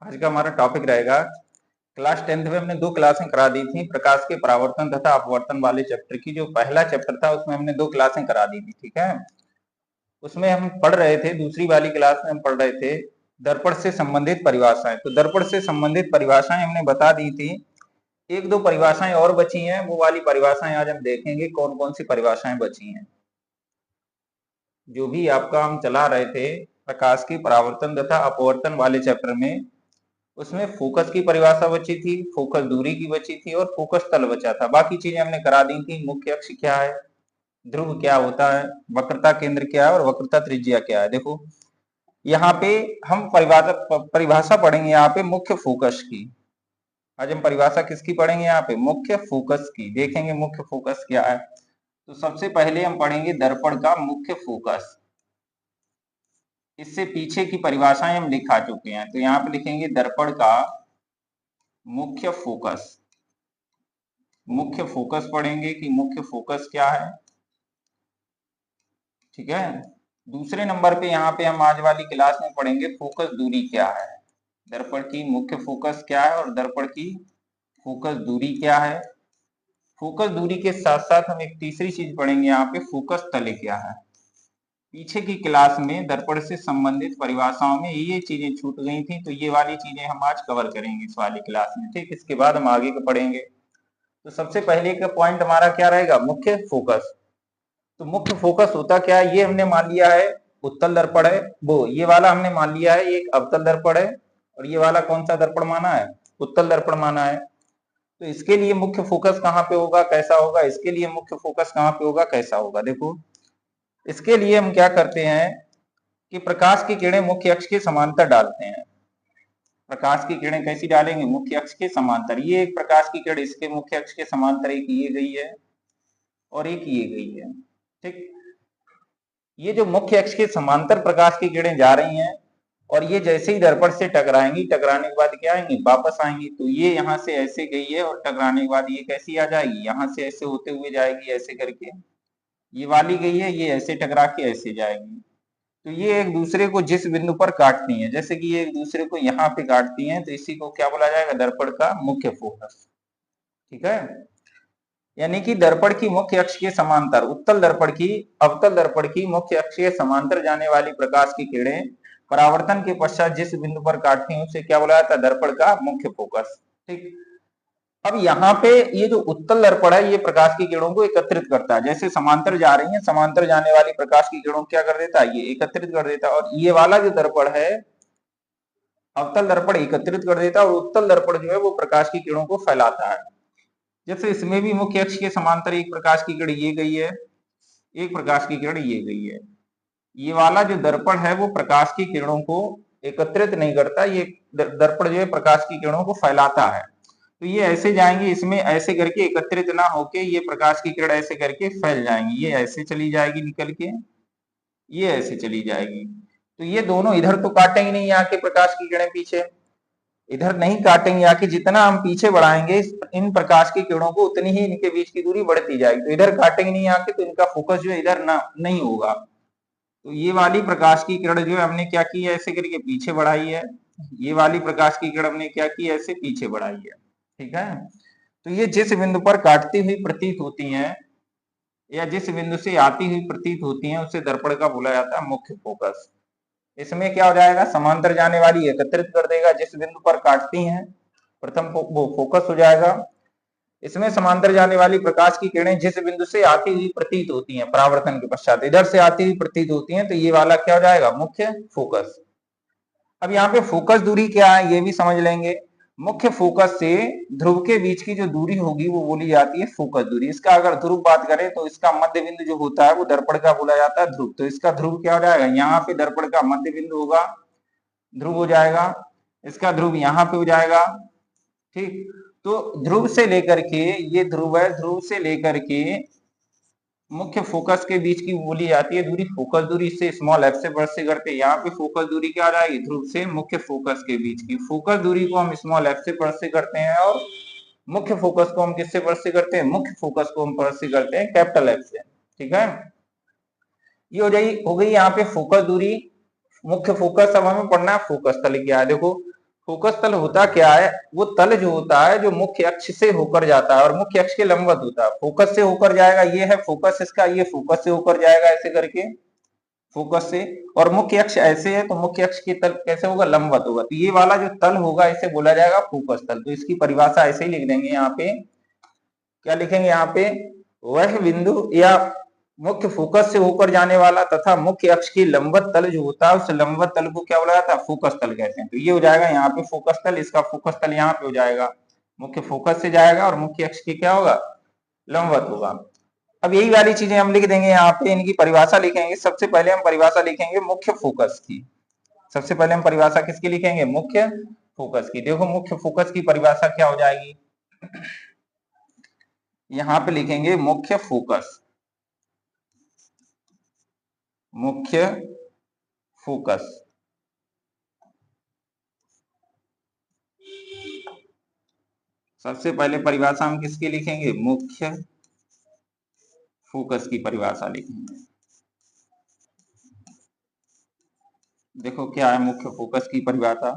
आज का हमारा टॉपिक रहेगा, क्लास 10th में हमने 2 क्लासें करा दी थी प्रकाश के परावर्तन तथा अपवर्तन वाले चैप्टर की। जो पहला चैप्टर था उसमें हमने 2 क्लासें करा दी थी, ठीक है। उसमें हम पढ़ रहे थे, दूसरी वाली क्लास में हम पढ़ रहे थे दर्पण से संबंधित परिभाषाएं। तो दर्पण से संबंधित परिभाषाएं हमने बता दी थी। एक दो परिभाषाएं और बची हैं, वो वाली परिभाषाएं आज हम देखेंगे कौन कौन सी परिभाषाएं बची हैं। जो भी आपका हम चला रहे थे प्रकाश की परावर्तन तथा अपवर्तन वाले चैप्टर में, उसमें फोकस की परिभाषा बची थी, फोकस दूरी की बची थी और फोकस तल बचा था। बाकी चीजें हमने करा दी थी। मुख्य अक्ष क्या है, ध्रुव क्या होता है, वक्रता केंद्र क्या है और वक्रता त्रिज्या क्या है। देखो यहाँ पे हम परिभाषा पढ़ेंगे यहाँ पे मुख्य फोकस की। आज हम परिभाषा किसकी पढ़ेंगे, यहाँ पे मुख्य फोकस की। देखेंगे मुख्य फोकस क्या है। तो सबसे पहले हम पढ़ेंगे दर्पण का मुख्य फोकस। इससे पीछे की परिभाषाएं हम लिखा चुके हैं, तो यहाँ पे लिखेंगे दर्पण का मुख्य फोकस। मुख्य फोकस पढ़ेंगे कि मुख्य फोकस क्या है, ठीक है। दूसरे नंबर पे यहाँ पे हम आज वाली क्लास में पढ़ेंगे फोकस दूरी क्या है। दर्पण की मुख्य फोकस क्या है और दर्पण की फोकस दूरी क्या है। फोकस दूरी के साथ साथ हम एक तीसरी चीज पढ़ेंगे यहाँ पे, फोकस तल क्या है। पीछे की क्लास में दर्पण से संबंधित परिभाषाओं में ये चीजें छूट गई थी, तो ये वाली चीजें हम आज कवर करेंगे इस वाली क्लास में, ठीक। इसके बाद हम आगे का पढ़ेंगे। तो सबसे पहले का पॉइंट हमारा क्या रहेगा, मुख्य फोकस। तो मुख्य फोकस होता क्या है, ये हमने मान लिया है उत्तल दर्पण है, वो ये वाला हमने मान लिया है एक अवतल दर्पण है, और ये वाला कौन सा दर्पण माना है, उत्तल दर्पण माना है। तो इसके लिए मुख्य फोकस कहाँ पे होगा, कैसा होगा, इसके लिए मुख्य फोकस कहाँ पे होगा, कैसा होगा। देखो इसके लिए हम क्या करते हैं कि प्रकाश की किरणें मुख्य अक्ष के समांतर डालते हैं। प्रकाश की किरणें कैसी डालेंगे, मुख्य अक्ष के समांतर। ये एक प्रकाश की किरण इसके मुख्य अक्ष के समांतर एक ये गई है और एक ये गई है, ठीक। ये जो मुख्य अक्ष के समांतर प्रकाश की किरणें जा रही हैं और ये जैसे ही दर्पण से टकराएंगी, टकराने के बाद क्या आएंगी, वापस आएंगी। तो ये यहाँ से ऐसे गई है और टकराने के बाद ये कैसी आ जाएगी, यहाँ से ऐसे होते हुए जाएगी, ऐसे करके ये वाली गई है, ये ऐसे टकरा के ऐसे जाएगी। तो ये एक दूसरे को जिस बिंदु पर काटती हैं, जैसे कि ये एक दूसरे को यहाँ पे काटती हैं, तो इसी को क्या बोला जाएगा, दर्पण का मुख्य फोकस, ठीक है। यानी कि दर्पण की मुख्य अक्ष के समांतर, उत्तल दर्पण की अवतल दर्पण की मुख्य अक्ष के समांतर जाने वाली प्रकाश की किरणें परावर्तन के पश्चात जिस बिंदु पर काटती हैं उसे क्या बोला जाता है, दर्पण का मुख्य फोकस, ठीक। अब यहाँ पे ये जो उत्तल दर्पण है ये प्रकाश की किरणों को एकत्रित करता है। जैसे समांतर जा रही है, समांतर जाने वाली प्रकाश की किरणों को क्या कर देता है, ये एकत्रित कर देता है। और ये वाला जो दर्पण है अवतल दर्पण एकत्रित कर देता है और उत्तल दर्पण जो है वो प्रकाश की किरणों को फैलाता है। जैसे इसमें भी मुख्य अक्ष के समांतर एक प्रकाश की किरण ये गई है, एक प्रकाश की किरण ये गई है। ये वाला जो दर्पण है वो प्रकाश की किरणों को एकत्रित नहीं करता, ये दर्पण जो है प्रकाश की किरणों को फैलाता है। तो ये ऐसे जाएंगे, इसमें ऐसे करके एकत्रित ना होके ये प्रकाश की किरण ऐसे करके फैल जाएंगी, ये ऐसे चली जाएगी निकल के, ये ऐसे चली जाएगी। तो ये दोनों इधर तो काटेंगे नहीं आके प्रकाश की किरणें, पीछे इधर नहीं काटेंगे आके, जितना हम पीछे बढ़ाएंगे इन प्रकाश की किरणों को उतनी ही इनके बीच की दूरी बढ़ती जाएगी। तो इधर काटेंगे नहीं आके तो इनका फोकस जो है इधर ना नहीं होगा। तो ये वाली प्रकाश की किरण जो है हमने क्या की है, ऐसे करके पीछे बढ़ाई है। ये वाली प्रकाश की किरण हमने क्या की है, ऐसे पीछे बढ़ाई है, ठीक है। तो ये जिस बिंदु पर काटती हुई प्रतीत होती हैं या जिस बिंदु से आती हुई प्रतीत होती हैं उसे दर्पण का बोला जाता है मुख्य फोकस। इसमें क्या हो जाएगा, समांतर जाने वाली एकत्रित कर देगा, जिस बिंदु पर काटती हैं प्रथम वो फोकस हो जाएगा। इसमें समांतर जाने वाली प्रकाश की किरणें जिस बिंदु से आती हुई प्रतीत होती हैं परावर्तन के पश्चात इधर से आती हुई प्रतीत होती हैं, तो ये वाला क्या हो जाएगा, मुख्य फोकस। अब यहाँ पे फोकस दूरी क्या है ये भी समझ लेंगे। मुख्य फोकस से ध्रुव के बीच की जो दूरी होगी वो बोली जाती है फोकस दूरी। इसका अगर ध्रुव बात करें तो इसका मध्य बिंदु जो होता है वो दर्पण का बोला जाता है ध्रुव। तो इसका ध्रुव क्या हो जाएगा, यहाँ पे दर्पण का मध्य बिंदु होगा, ध्रुव हो जाएगा। इसका ध्रुव यहाँ पे हो जाएगा, ठीक। तो ध्रुव से लेकर के, ये ध्रुव है, ध्रुव से लेकर के मुख्य फोकस के बीच की बोली जाती है दूरी फोकस दूरी। इससे स्मॉल एफ से बड़े से करते हैं, यहाँ पे फोकस दूरी क्या आ जाएगी, ध्रुव से मुख्य फोकस के बीच की फोकस दूरी को हम स्मॉल एफ से बड़े से करते हैं और मुख्य फोकस को हम किससे बड़े से करते हैं, मुख्य फोकस को हम बड़े से करते हैं कैपिटल एफ से, ठीक है। ये हो गई यहाँ पे फोकस दूरी, मुख्य फोकस। अब हमें पढ़ना है फोकस तल क्या है। देखो फोकस तल होता क्या है, वो तल जो होता है जो मुख्य अक्ष से होकर जाता है और मुख्य अक्ष के लंबवत होता है। फोकस से होकर जाएगा, ये है फोकस इसका, ये फोकस से होकर जाएगा ऐसे करके, फोकस से। और मुख्य अक्ष ऐसे है तो मुख्य अक्ष की तल कैसे होगा, लंबवत होगा। तो ये वाला जो तल होगा इसे बोला जाएगा फोकस तल। तो इसकी परिभाषा ऐसे ही लिख देंगे यहाँ पे, क्या लिखेंगे यहाँ पे, वह बिंदु या मुख्य फोकस से होकर जाने वाला तथा मुख्य अक्ष की लंबवत तल जो होता है उस लंबवत तल को क्या बोला जाता है, फोकस तल कहते हैं। तो ये हो जाएगा यहाँ पे फोकस तल, इसका फोकस तल यहाँ पे हो जाएगा, मुख्य फोकस से जाएगा और मुख्य अक्ष की क्या होगा, लंबवत होगा। अब यही वाली चीजें हम लिख देंगे यहाँ पे, इनकी परिभाषा लिखेंगे। सबसे पहले हम परिभाषा लिखेंगे मुख्य फोकस की। सबसे पहले हम परिभाषा किसकी लिखेंगे, मुख्य फोकस की। देखो मुख्य फोकस की परिभाषा क्या हो जाएगी, यहाँ पे लिखेंगे मुख्य फोकस, मुख्य फोकस। सबसे पहले परिभाषा हम किसकी लिखेंगे, मुख्य फोकस की परिभाषा लिखेंगे। देखो क्या है मुख्य फोकस की परिभाषा,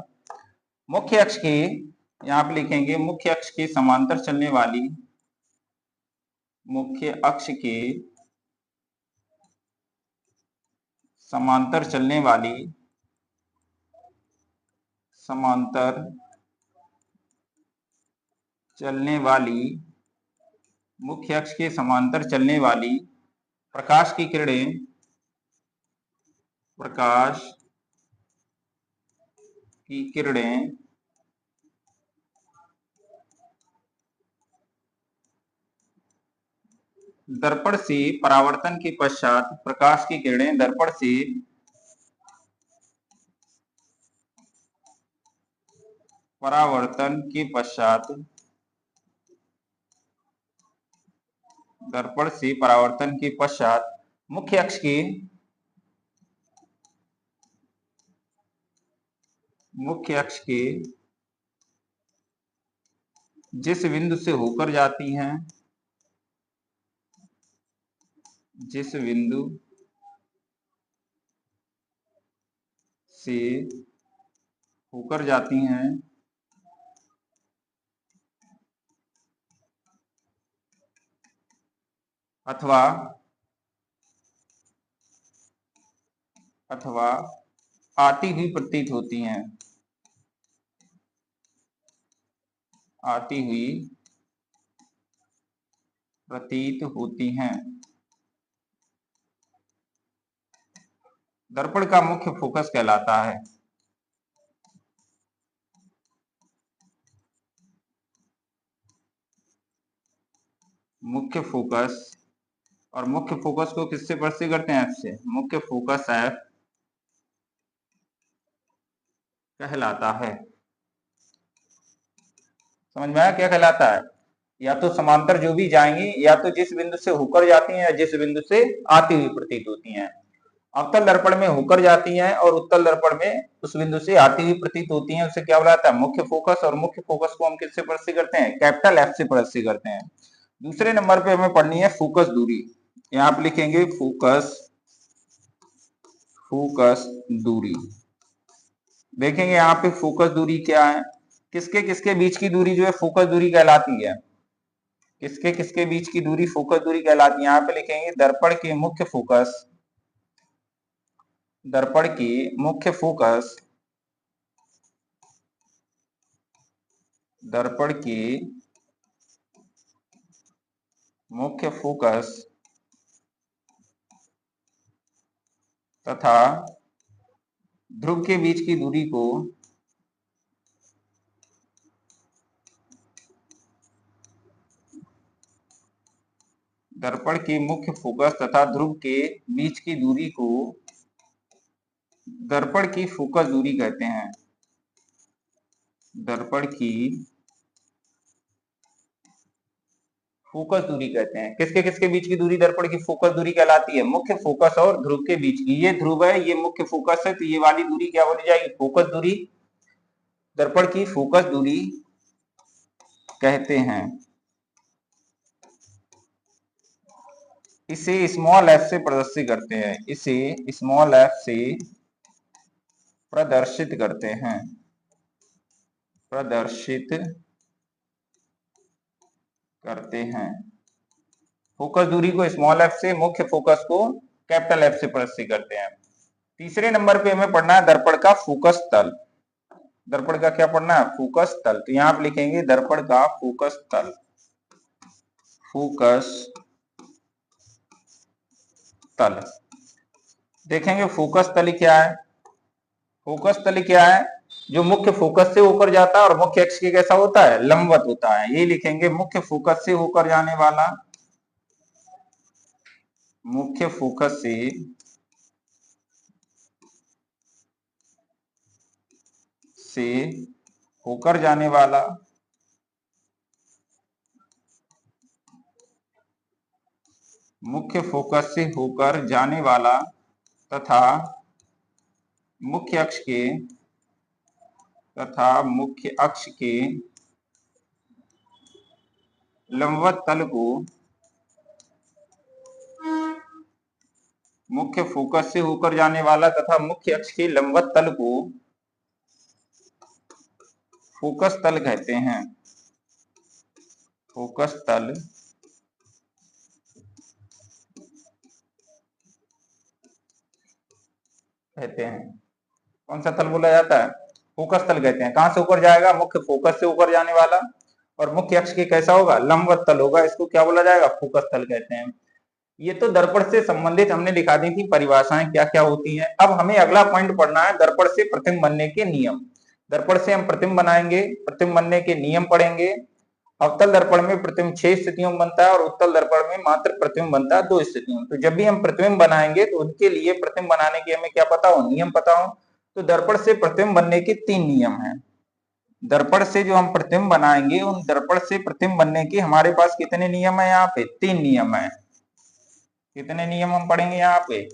मुख्य अक्ष के, यहाँ पे लिखेंगे मुख्य अक्ष के समांतर चलने वाली, मुख्य अक्ष के समांतर चलने वाली, समांतर चलने वाली, मुख्य अक्ष के समांतर चलने वाली प्रकाश की किरणें, प्रकाश की किरणें दर्पण से परावर्तन के पश्चात, प्रकाश की किरणें दर्पण से परावर्तन के पश्चात, दर्पण से परावर्तन के पश्चात मुख्य अक्ष के, मुख्य अक्ष के जिस बिंदु से होकर जाती हैं, जिस बिंदु से होकर जाती हैं अथवा आती हुई प्रतीत होती हैं, आती हुई प्रतीत होती हैं, दर्पण का मुख्य फोकस कहलाता है। मुख्य फोकस, और मुख्य फोकस को किससे प्रस्तुत करते हैं, एफ से। मुख्य फोकस एफ कहलाता है। समझ में आया क्या कहलाता है, या तो समांतर जो भी जाएंगी, या तो जिस बिंदु से होकर जाती हैं या जिस बिंदु से आती हुई प्रतीत होती हैं। अवतल दर्पण में होकर जाती हैं और उत्तल दर्पण में उस बिंदु से आती हुई प्रतीत होती हैं, उसे क्या बुलाता है, मुख्य फोकस। और मुख्य फोकस को हम किससे प्रस्तुत करते हैं, कैपिटल एफ से प्रस्तुत करते हैं। दूसरे नंबर पे हमें पढ़नी है फोकस दूरी। यहाँ पे लिखेंगे फोकस, फोकस दूरी। देखेंगे यहाँ पे फोकस दूरी क्या है, किसके किसके बीच की दूरी जो है फोकस दूरी कहलाती है, किसके किसके बीच की दूरी फोकस दूरी कहलाती है। यहाँ पे लिखेंगे दर्पण के मुख्य फोकस, दर्पण की मुख्य फोकस, दर्पण की मुख्य फोकस तथा ध्रुव के बीच की दूरी को दर्पण के मुख्य फोकस तथा ध्रुव के बीच की दूरी को दर्पण की फोकस दूरी कहते हैं, दर्पण की फोकस दूरी कहते हैं। किसके किसके बीच की दूरी दर्पण की फोकस दूरी कहलाती है, मुख्य फोकस और ध्रुव के बीच की। ये ध्रुव है, ये मुख्य फोकस है, तो ये वाली दूरी क्या बोली जाएगी, फोकस दूरी, दर्पण की फोकस दूरी कहते हैं। इसे स्मॉल एफ से प्रदर्शित करते हैं, इसे स्मॉल एफ से प्रदर्शित करते हैं, प्रदर्शित करते हैं। फोकस दूरी को स्मॉल एफ से, मुख्य फोकस को कैपिटल एफ से प्रदर्शित करते हैं। तीसरे नंबर पे हमें पढ़ना है दर्पण का फोकस तल। दर्पण का क्या पढ़ना है? फोकस तल। तो यहां आप लिखेंगे दर्पण का फोकस तल, फोकस तल। देखेंगे फोकस तल क्या है। फोकस तल क्या है? जो मुख्य फोकस से होकर जाता है और मुख्य अक्ष के कैसा होता है? लंबवत होता है। ये लिखेंगे मुख्य फोकस से होकर जाने वाला, मुख्य फोकस से होकर जाने वाला, मुख्य फोकस से होकर जाने वाला तथा मुख्य अक्ष के, तथा मुख्य अक्ष के लंबवत तल को, मुख्य फोकस से होकर जाने वाला तथा मुख्य अक्ष के लंबवत तल को फोकस तल कहते हैं, फोकस तल कहते हैं। कौन सा तल बोला जाता है? फोकस तल कहते हैं। कहां से होकर जाएगा? मुख्य फोकस से होकर जाने वाला, और मुख्य अक्ष के कैसा होगा? लंबवत तल होगा। इसको क्या बोला जाएगा? फोकस तल कहते हैं। ये तो दर्पण से संबंधित हमने लिखा दी थी परिभाषाएं क्या क्या होती हैं। अब हमें अगला पॉइंट पढ़ना है दर्पण से प्रतिबिंब बनने के नियम। दर्पण से हम प्रतिबिंब बनाएंगे, प्रतिबिंब बनने के नियम पढ़ेंगे। अवतल दर्पण में प्रतिबिंब 6 स्थितियों में बनता है और उत्तल दर्पण में मात्र प्रतिबिंब बनता है 2 स्थितियों में। तो जब भी हम प्रतिबिंब बनाएंगे तो उनके लिए प्रतिबिंब बनाने के हमें क्या पता हो? नियम पता हो। तो दर्पण से प्रतिबिंब बनने के 3 नियम हैं। दर्पण से जो हम प्रतिबिंब बनाएंगे उन दर्पण से प्रतिबिंब बनने के हमारे पास कितने नियम है? यहाँ पे 3 नियम है। कितने नियम हम पढ़ेंगे यहाँ पे?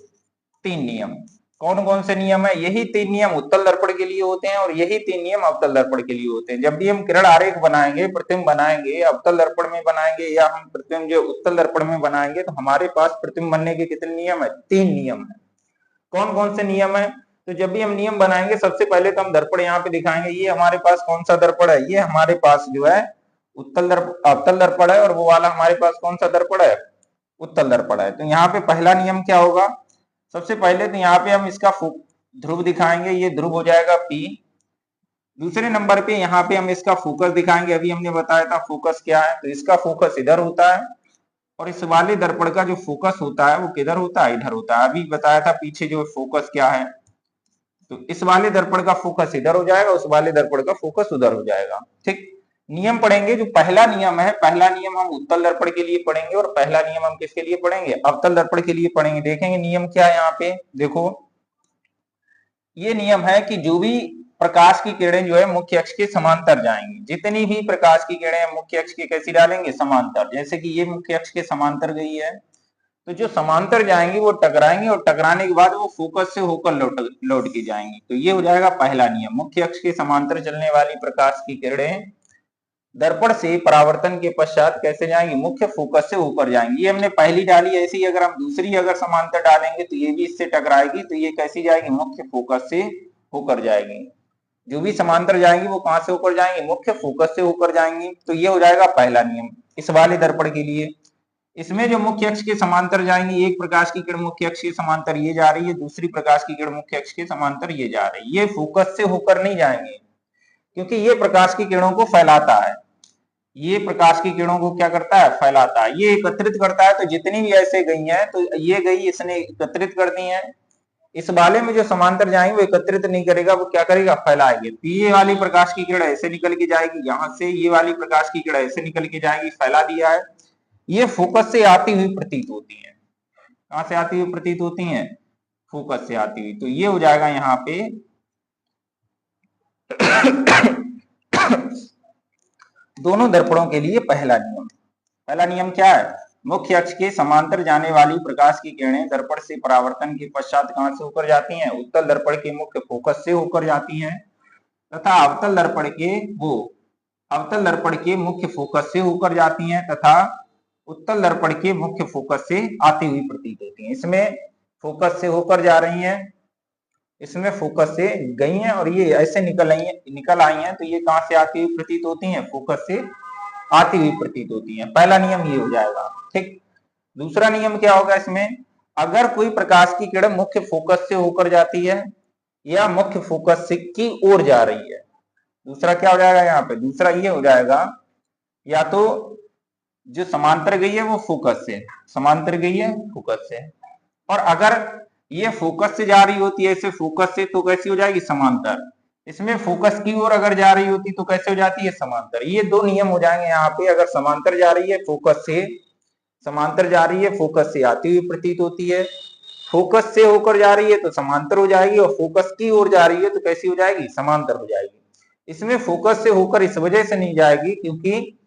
3 नियम। कौन कौन से नियम है? यही 3 नियम उत्तल दर्पण के लिए होते हैं और यही 3 नियम अवतल दर्पण के लिए होते हैं। जब भी हम किरण आरेख बनाएंगे, प्रतिबिंब बनाएंगे, अवतल दर्पण में बनाएंगे या हम प्रतिबिंब जो उत्तल दर्पण में बनाएंगे, तो हमारे पास प्रतिबिंब बनने के कितने नियम है? 3 नियम है। कौन कौन से नियम है? तो जब भी हम नियम बनाएंगे सबसे पहले तो हम दर्पण यहाँ पे दिखाएंगे। ये हमारे पास कौन सा दर्पण है? ये हमारे पास जो है उत्तल दर्पण, अवतल दर्पण है, और वो वाला हमारे पास कौन सा दर्पण है? उत्तल दर्पण है। तो यहाँ पे पहला नियम क्या होगा? सबसे पहले तो यहाँ पे हम इसका ध्रुव दिखाएंगे, ये ध्रुव हो जाएगा P। दूसरे नंबर पे यहाँ पे हम इसका फोकस दिखाएंगे। अभी हमने बताया था फोकस क्या है, तो इसका फोकस इधर होता है और इस वाले दर्पण का जो फोकस होता है वो किधर होता है? इधर होता है। अभी बताया था पीछे जो फोकस क्या है, तो इस वाले दर्पण का फोकस इधर हो जाएगा, उस वाले दर्पण का फोकस उधर हो जाएगा। ठीक, नियम पढ़ेंगे। जो पहला नियम है, पहला नियम हम उत्तल दर्पण के लिए पढ़ेंगे और पहला नियम हम किसके लिए पढ़ेंगे? अवतल दर्पण के लिए पढ़ेंगे। देखेंगे नियम क्या है यहाँ पे। देखो, ये नियम है कि जो भी प्रकाश की किरणें जो है मुख्य अक्ष के समांतर जाएंगी। जितनी भी प्रकाश की किरणें मुख्य अक्ष के कैसी डालेंगे? समांतर। जैसे कि ये मुख्य अक्ष के समांतर गई है, तो जो समांतर जाएंगी वो टकराएंगी और टकराने के बाद वो फोकस से होकर लौट के जाएंगी। तो ये हो जाएगा पहला नियम। मुख्य अक्ष के समांतर चलने वाली प्रकाश की किरणें दर्पण से परावर्तन के पश्चात कैसे जाएंगी? मुख्य फोकस से होकर जाएंगी। ये हमने पहली डाली, ऐसी ही अगर हम दूसरी अगर समांतर डालेंगे तो ये भी इससे टकराएगी, तो ये कैसी जाएगी? मुख्य फोकस से होकर जाएगी। जो भी समांतर जाएंगी वो कहां से होकर जाएंगी? मुख्य फोकस से होकर जाएंगी। तो ये हो जाएगा पहला नियम इस वाले दर्पण के लिए। इसमें जो मुख्य अक्ष के समांतर जाएंगी, एक प्रकाश की किरण मुख्य अक्ष के समांतर ये जा रही है, दूसरी प्रकाश की किरण मुख्य अक्ष के समांतर ये जा रही है। ये फोकस से होकर नहीं जाएंगे क्योंकि ये प्रकाश की किरणों को फैलाता है। ये प्रकाश की किरणों को क्या करता है? फैलाता है। ये एकत्रित करता है। तो जितनी भी ऐसे गई हैं, तो ये गई इसने एकत्रित कर दी है। इस वाले में जो समांतर जाएंगे वो एकत्रित नहीं करेगा, वो क्या करेगा? फैलाएंगे। तो ये वाली प्रकाश की किरण ऐसे निकल के जाएगी यहां से, ये वाली प्रकाश की किरण ऐसे निकल के जाएगी, फैला दिया है। ये फोकस से आती हुई प्रतीत होती है। कहां से आती हुई प्रतीत होती है? फोकस से आती हुई। तो ये हो जाएगा यहाँ पे दोनों दर्पणों के लिए पहला नियम। पहला नियम क्या है? मुख्य अक्ष के समांतर जाने वाली प्रकाश की किरणें दर्पण से परावर्तन के पश्चात कहां से होकर जाती हैं? उत्तल दर्पण के मुख्य फोकस से होकर जाती हैं तथा अवतल दर्पण के मुख्य फोकस से होकर जाती हैं तथा उत्तल दर्पण के मुख्य फोकस से आती हुई प्रतीत होती हैं। इसमें फोकस से होकर जा रही हैं, इसमें फोकस से गई हैं और ये ऐसे निकल आई हैं, तो ये कहां से आती हुई प्रतीत होती हैं? फोकस से आती हुई प्रतीत होती हैं। पहला नियम ये हो जाएगा। ठीक, दूसरा नियम क्या होगा इसमें? अगर कोई प्रकाश की किरण मुख्य फोकस से होकर जाती है या मुख्य फोकस से की ओर जा रही है, दूसरा क्या हो जाएगा यहाँ पे? दूसरा ये हो जाएगा, या तो जो समांतर गई है वो फोकस से, समांतर गई है फोकस से, और अगर ये फोकस से जा रही होती है इसे फोकस से, तो कैसी हो जाएगी? समांतर। इसमें फोकस की ओर अगर जा रही होती तो कैसे हो जाती है? समांतर। ये दो नियम हो जाएंगे यहाँ पे। अगर समांतर जा रही है फोकस से, समांतर जा रही है फोकस से आती हुई प्रतीत होती है, फोकस से होकर जा रही है तो समांतर हो जाएगी, और फोकस की ओर जा रही है तो कैसी हो जाएगी? समांतर हो जाएगी। इसमें फोकस से होकर इस वजह से नहीं जाएगी क्योंकि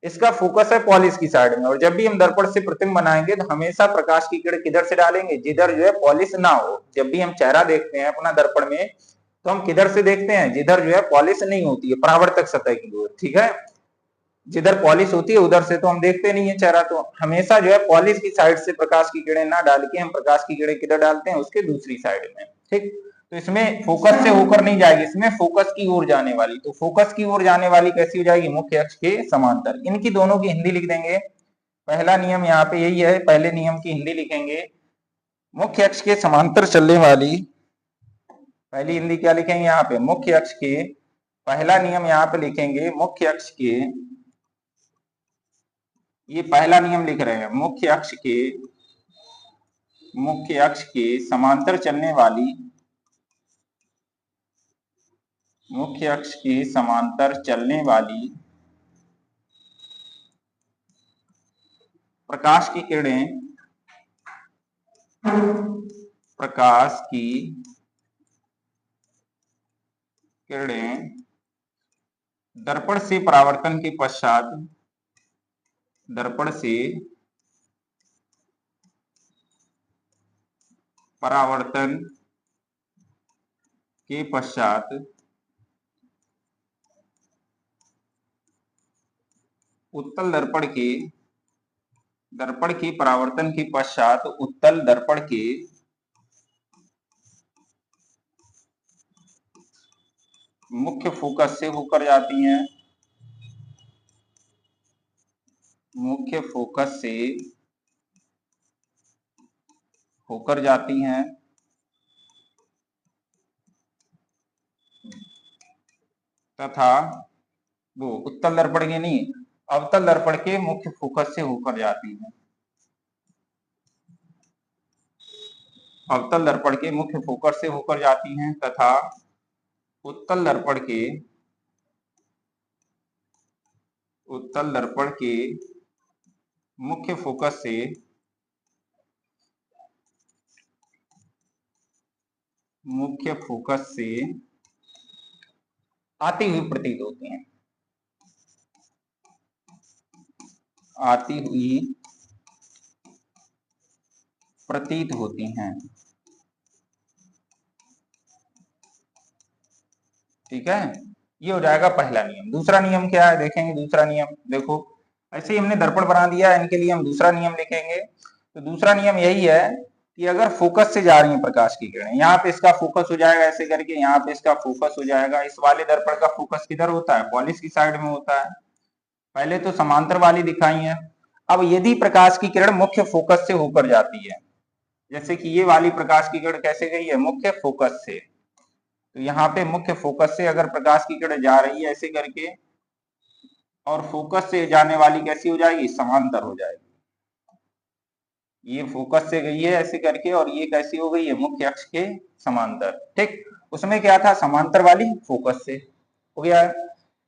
इसका फोकस है पॉलिश की साइड में, और जब भी हम दर्पण से प्रतिबिंब बनाएंगे तो हमेशा प्रकाश की किरण किधर से डालेंगे? जिधर जो है पॉलिश ना हो। जब भी हम चेहरा देखते हैं अपना दर्पण में तो हम किधर से देखते हैं? जिधर जो है पॉलिश नहीं होती है, परावर्तक सतह की ओर। ठीक है, जिधर पॉलिश होती है उधर से तो हम देखते नहीं है चेहरा, तो हमेशा जो है पॉलिश की साइड से प्रकाश की किरणें ना डाल के हम प्रकाश की किरणें किधर डालते हैं? उसके दूसरी साइड में। ठीक, तो इसमें फोकस से होकर नहीं जाएगी, इसमें फोकस की ओर जाने वाली। तो फोकस की ओर जाने वाली कैसी हो जाएगी? मुख्य अक्ष के समांतर। इनकी दोनों की हिंदी लिख देंगे। पहला नियम यहाँ पे यही है, पहले नियम की हिंदी लिखेंगे, मुख्य अक्ष के समांतर चलने वाली। पहली हिंदी क्या लिखेंगे यहाँ पे? मुख्य अक्ष के, पहला नियम यहाँ पे लिखेंगे मुख्य अक्ष के, ये पहला नियम लिख रहे हैं, मुख्य अक्ष के समांतर चलने वाली, मुख्य अक्ष के समांतर चलने वाली प्रकाश की किरणें, प्रकाश की किरणें दर्पण से परावर्तन के पश्चात, दर्पण से परावर्तन के पश्चात उत्तल दर्पण के परावर्तन के पश्चात उत्तल दर्पण के मुख्य फोकस से होकर जाती हैं, मुख्य फोकस से होकर जाती हैं तथा वो उत्तल दर्पण के नहीं, अवतल दर्पण के मुख्य फोकस से होकर जाती हैं, अवतल दर्पण के मुख्य फोकस से होकर जाती हैं तथा उत्तल दर्पण के, उत्तल दर्पण के मुख्य फोकस से आती हुई प्रतीत होती हैं, आती हुई प्रतीत होती हैं। ठीक है, ये हो जाएगा पहला नियम। दूसरा नियम क्या है देखेंगे। दूसरा नियम देखो, ऐसे ही हमने दर्पण बना दिया, इनके लिए हम दूसरा नियम लिखेंगे। तो दूसरा नियम यही है कि अगर फोकस से जा रही है प्रकाश की किरणें, यहाँ पे इसका फोकस हो जाएगा ऐसे करके, यहाँ पे इसका फोकस हो जाएगा। इस वाले दर्पण का फोकस किधर होता है? पॉलिश की साइड में होता है। पहले तो समांतर वाली दिखाई है। अब यदि प्रकाश की किरण मुख्य फोकस से होकर जाती है, जैसे कि ये वाली प्रकाश की किरण कैसे गई है? मुख्य फोकस से। तो यहाँ पे मुख्य फोकस से अगर प्रकाश की किरण जा रही है ऐसे करके, और फोकस से जाने वाली कैसी हो जाएगी? समांतर हो जाएगी। ये फोकस से गई है ऐसे करके, और ये कैसी हो गई है? मुख्य अक्ष के समांतर। ठीक, उसमें क्या था? समांतर वाली फोकस से हो गया है।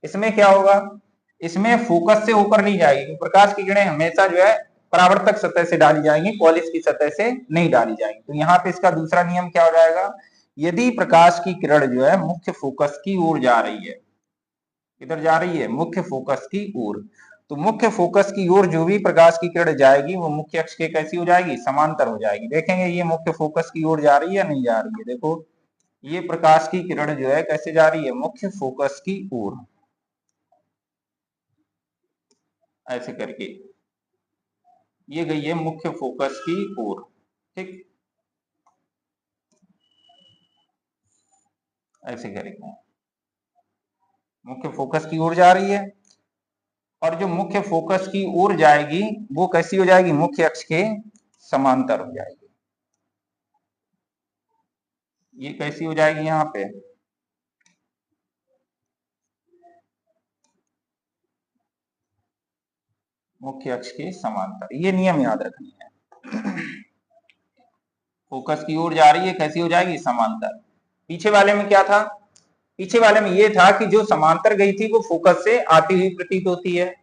इसमें क्या होगा? इसमें फोकस से होकर नहीं जाएगी, प्रकाश की किरणें हमेशा जो है परावर्तक सतह से डाली जाएंगी, पॉलिश की सतह से नहीं डाली जाएंगी। तो यहाँ पे इसका दूसरा नियम क्या हो जाएगा? यदि प्रकाश की किरण जो है मुख्य फोकस की ओर जा रही है, किधर जा रही है? मुख्य फोकस की ओर। तो मुख्य फोकस की ओर जो भी प्रकाश की किरण जाएगी वो मुख्य अक्ष के कैसी हो जाएगी? समांतर हो जाएगी। देखेंगे ये मुख्य फोकस की ओर जा रही है या नहीं जा रही है। देखो ये प्रकाश की किरण जो है कैसे जा रही है? मुख्य फोकस की ओर, ऐसे करके। ये गई है मुख्य फोकस की ओर। ठीक, ऐसे करेंगे, मुख्य फोकस की ओर जा रही है, और जो मुख्य फोकस की ओर जाएगी वो कैसी हो जाएगी, मुख्य अक्ष के समांतर हो जाएगी। ये कैसी हो जाएगी, यहाँ पे मुख्य अक्ष के समांतर। ये नियम याद रखनी है। फोकस की ओर जा रही है, कैसी हो जाएगी, समांतर। पीछे वाले में क्या था, पीछे वाले में ये था कि जो समांतर गई थी वो फोकस से आती हुई प्रतीत होती है,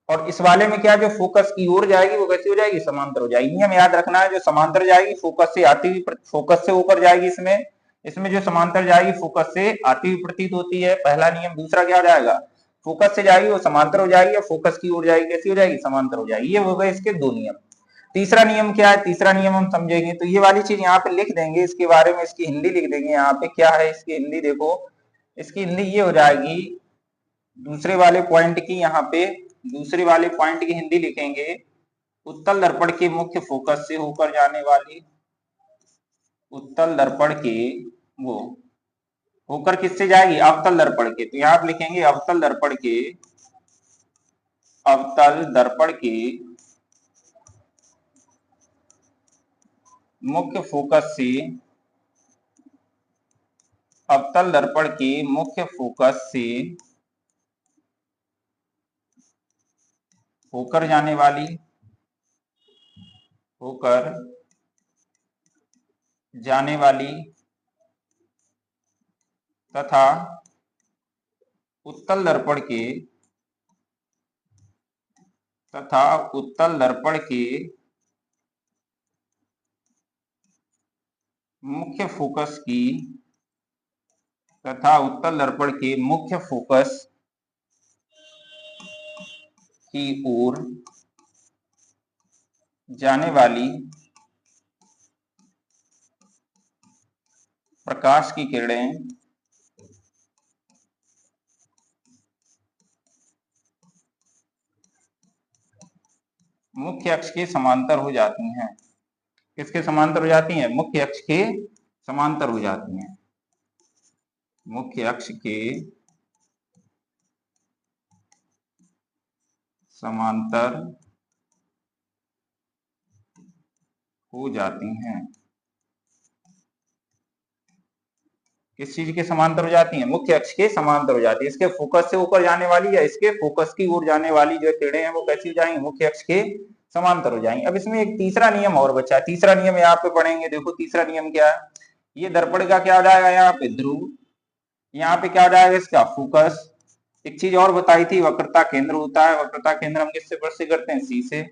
और इस वाले में क्या, जो फोकस की ओर जाएगी वो कैसी हो जाएगी, समांतर हो जाएगी। नियम याद रखना है, जो समांतर जाएगी फोकस से आती हुई, फोकस से होकर जाएगी, इसमें इसमें जो समांतर जाएगी फोकस से आती हुई प्रतीत होती है, पहला नियम। दूसरा क्या हो जाएगा, फोकस से जाएगी वो समांतर हो जाएगी, और फोकस की ओर जाएगी कैसी हो जाएगी, समांतर हो जाएगी। ये हो गए इसके दो नियम। तीसरा नियम क्या है, तीसरा नियम हम समझेंगे, तो ये वाली चीज यहाँ पे लिख देंगे, इसके बारे में इसकी हिंदी लिख देंगे। यहाँ पे क्या है इसकी हिंदी, देखो इसकी हिंदी ये हो जाएगी, दूसरे वाले पॉइंट की, यहाँ पे दूसरे वाले पॉइंट की हिंदी लिखेंगे, उत्तल दर्पण के मुख्य फोकस से होकर जाने वाली, उत्तल दर्पण के वो होकर किससे जाएगी, अवतल दर्पण के। तो यहाँ आप लिखेंगे अवतल दर्पण के, अवतल दर्पण के मुख्य फोकस से, अवतल दर्पण के मुख्य फोकस से होकर जाने वाली, होकर जाने वाली तथा उत्तल दर्पण के, तथा उत्तल दर्पण के मुख्य फोकस की, तथा उत्तल दर्पण के मुख्य फोकस की ओर जाने वाली प्रकाश की किरणें मुख्य अक्ष के समांतर हो जाती हैं। किसके समांतर हो जाती हैं, मुख्य अक्ष के समांतर हो जाती हैं, मुख्य अक्ष के समांतर हो जाती हैं। किस चीज के समांतर हो जाती हैं, मुख्य अक्ष के समांतर हो जाती है। इसके फोकस से ऊपर जाने वाली या इसके फोकस की ओर जाने वाली जो किरणें हैं वो कैसी हो जाएंगी, मुख्य अक्ष के समांतर हो जाएंगी। अब इसमें एक तीसरा नियम और बचा है, तीसरा नियम यहाँ पे पढ़ेंगे। देखो तीसरा नियम क्या है, ये दर्पण का क्या हो जाएगा, यहाँ पे ध्रुव, यहाँ पे क्या हो जाएगा, इसका फोकस। एक चीज और बताई थी, वक्रता केंद्र होता है, वक्रता केंद्र हम किससे प्रस्तुत करते हैं, सी से।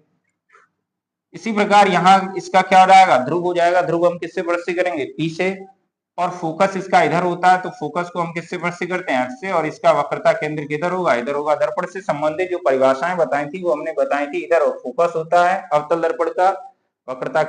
इसी प्रकार यहाँ इसका क्या हो जाएगा, ध्रुव हो जाएगा। ध्रुव हम किससे प्रस्तुत करेंगे, पी से, और फोकस इसका इधर होता है, तो फोकस को हम किससे प्रस्तुत करते हैं, एफ से, और इसका वक्रता केंद्र किधर होगा, इधर होगा। दर्पण से संबंधित जो परिभाषाएं बताई थी वो हमने बताई थी, इधर फोकस होता है अवतल दर्पण का, वक्रता